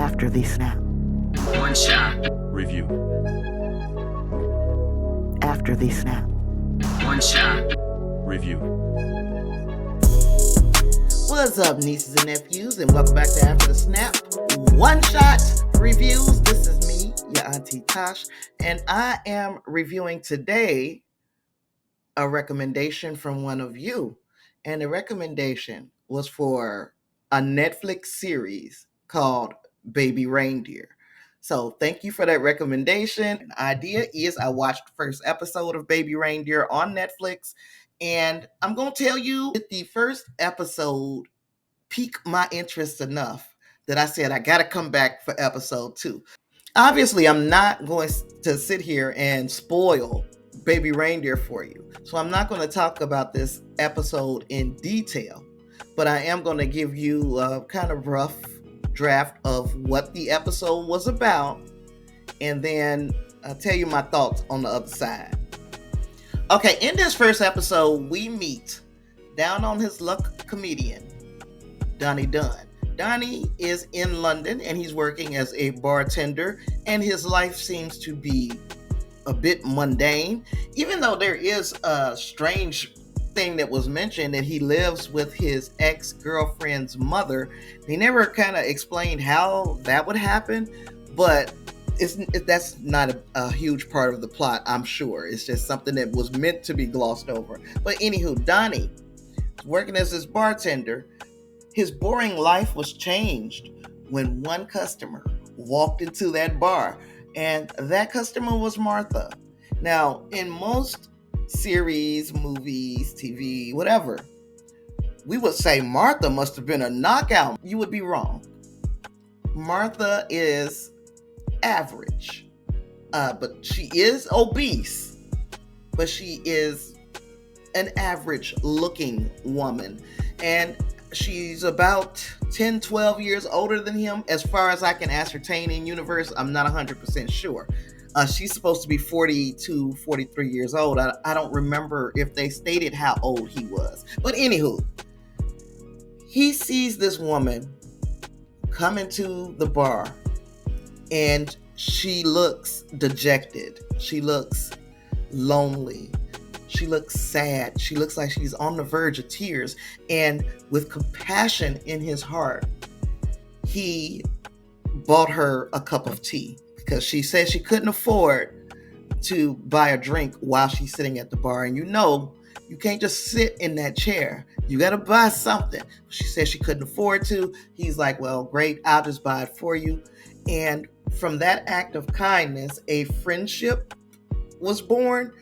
After the snap. One shot. Review. After the snap. One shot. Review. What's up, nieces and nephews, and welcome back to After the Snap One Shot Reviews. This is me, your auntie Tasha, and I am reviewing today a recommendation from one of you. And the recommendation was for a Netflix series called Baby Reindeer. So thank you for that recommendation. The idea is I watched the first episode of Baby Reindeer on Netflix, and I'm going to tell you that the first episode piqued my interest enough that I said I got to come back for episode 2. Obviously, I'm not going to sit here and spoil Baby Reindeer for you. So I'm not going to talk about this episode in detail, but I am going to give you a kind of rough draft of what the episode was about, and then I'll tell you my thoughts on the other side. Okay, in this first episode, we meet down on his luck comedian, Donny Dunn. Donnie is in London and he's working as a bartender, and his life seems to be a bit mundane, even though there is a strange thing that was mentioned that he lives with his ex-girlfriend's mother. They never kind of explained how that would happen, but that's not a huge part of the plot, I'm sure. It's just something that was meant to be glossed over. But anywho, Donnie, working as this bartender, his boring life was changed when one customer walked into that bar, and that customer was Martha. Now, in most series, movies, TV, whatever, we would say Martha must have been a knockout. You would be wrong. Martha is average, but she is obese, but she is an average looking woman, and she's about 10, 12 years older than him, as far as I can ascertain in universe. I'm not 100% sure. She's supposed to be 42, 43 years old. I don't remember if they stated how old he was. But anywho, he sees this woman come into the bar, and she looks dejected. She looks lonely. She looks sad. She looks like she's on the verge of tears. And with compassion in his heart, he bought her a cup of tea, because she said she couldn't afford to buy a drink while she's sitting at the bar. And you can't just sit in that chair. You got to buy something. She said she couldn't afford to. He's like, well, great, I'll just buy it for you. And from that act of kindness, a friendship was born.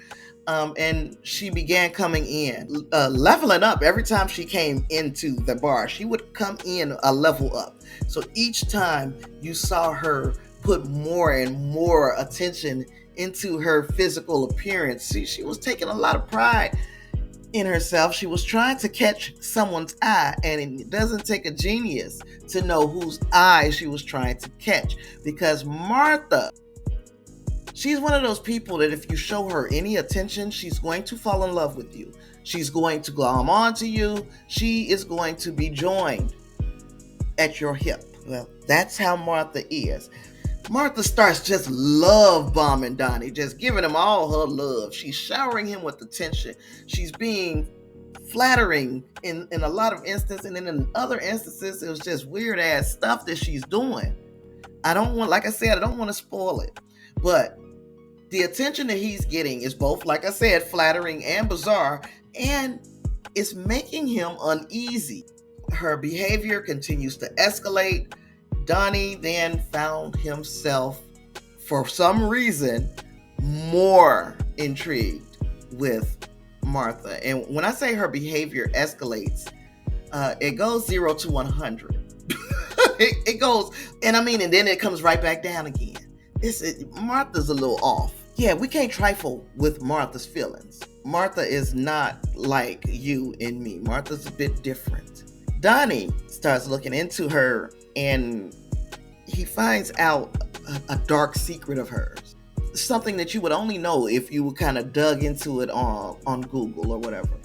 And she began coming in, leveling up every time she came into the bar. She would come in a level up. So each time you saw her put more and more attention into her physical appearance. See, she was taking a lot of pride in herself. She was trying to catch someone's eye, and it doesn't take a genius to know whose eye she was trying to catch, because Martha, she's one of those people that if you show her any attention, she's going to fall in love with you. She's going to glom onto you. She is going to be joined at your hip. Well, that's how Martha is. Martha starts just love bombing Donnie, just giving him all her love. She's showering him with attention. She's being flattering in a lot of instances, and then in other instances, it was just weird ass stuff that she's doing. Like I said, I don't want to spoil it, but the attention that he's getting is both, like I said, flattering and bizarre, and it's making him uneasy. Her behavior continues to escalate. Donnie then found himself, for some reason, more intrigued with Martha. And when I say her behavior escalates, it goes 0 to 100. it goes, and then it comes right back down again. Martha's a little off. Yeah, we can't trifle with Martha's feelings. Martha is not like you and me. Martha's a bit different. Donnie starts looking into her, and he finds out a dark secret of hers. Something that you would only know if you kind of dug into it on Google or whatever.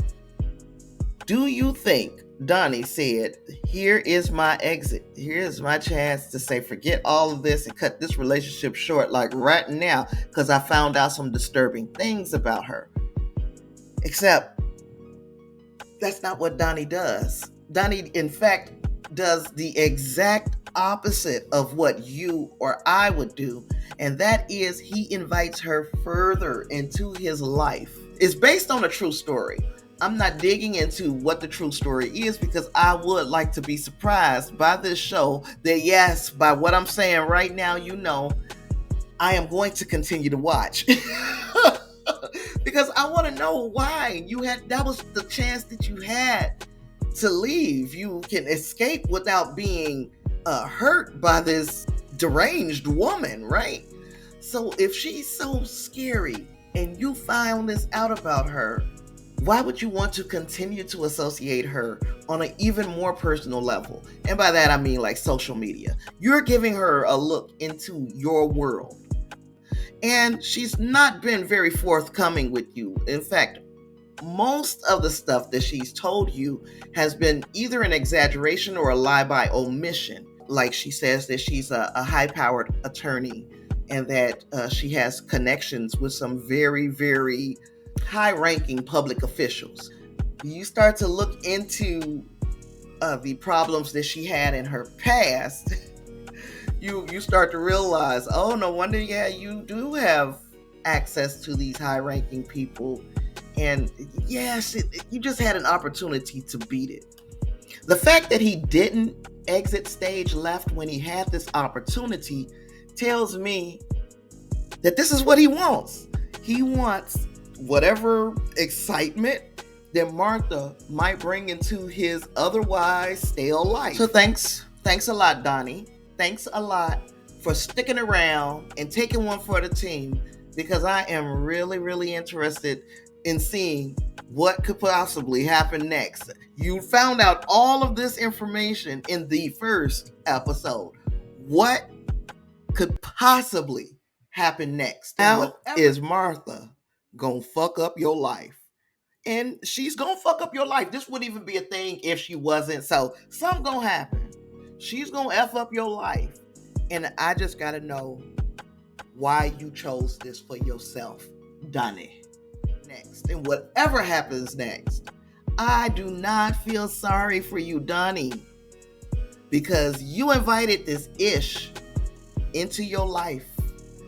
Do you think Donnie said, here is my exit. Here's my chance to say, forget all of this and cut this relationship short, like right now, because I found out some disturbing things about her. Except that's not what Donnie does. Donnie, in fact, does the exact opposite of what you or I would do. And that is he invites her further into his life. It's based on a true story. I'm not digging into what the true story is because I would like to be surprised by this show that, yes, by what I'm saying right now, you know, I am going to continue to watch. Because I want to know why that was the chance that you had to leave. You can escape without being hurt by this deranged woman, right? So if she's so scary and you found this out about her, why would you want to continue to associate her on an even more personal level? And by that, I mean like social media. You're giving her a look into your world. And she's not been very forthcoming with you. In fact, most of the stuff that she's told you has been either an exaggeration or a lie by omission. Like she says that she's a high-powered attorney and that she has connections with some very, very high-ranking public officials. You start to look into the problems that she had in her past, you start to realize, oh, no wonder, yeah, you do have access to these high-ranking people. And yes, you just had an opportunity to beat it. The fact that he didn't exit stage left when he had this opportunity tells me that this is what he wants. He wants whatever excitement that Martha might bring into his otherwise stale life. So thanks a lot, Donnie. Thanks a lot for sticking around and taking one for the team, because I am really, really interested in seeing what could possibly happen next. You found out all of this information in the first episode. What could possibly happen next? How is Martha gonna fuck up your life? And she's gonna fuck up your life. This wouldn't even be a thing if she wasn't. So something gonna happen. She's gonna F up your life. And I just gotta know why you chose this for yourself, Donnie. Next, and whatever happens next, I do not feel sorry for you, Donnie, because you invited this ish into your life.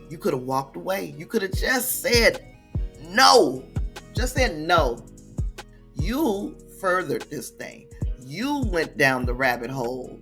You could have walked away. You could have just said no. Just said no. You furthered this thing. You went down the rabbit hole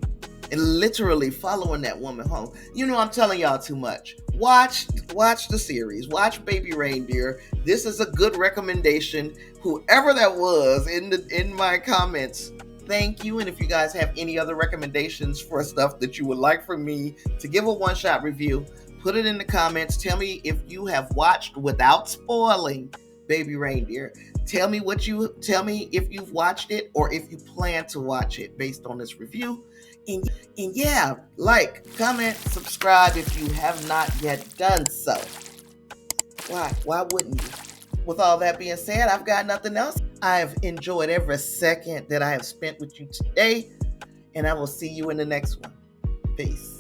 and literally following that woman home. You know, I'm telling y'all too much. Watch the series. Watch Baby Reindeer. This is a good recommendation. Whoever that was in my comments, thank you. And if you guys have any other recommendations for stuff that you would like for me to give a one-shot review, put it in the comments. Tell me if you have watched without spoiling Baby Reindeer. Tell me if you've watched it or if you plan to watch it based on this review. And yeah, like, comment, subscribe if you have not yet done so. Why wouldn't you? With all that being said, I've got nothing else. I've enjoyed every second that I have spent with you today, and I will see you in the next one. Peace.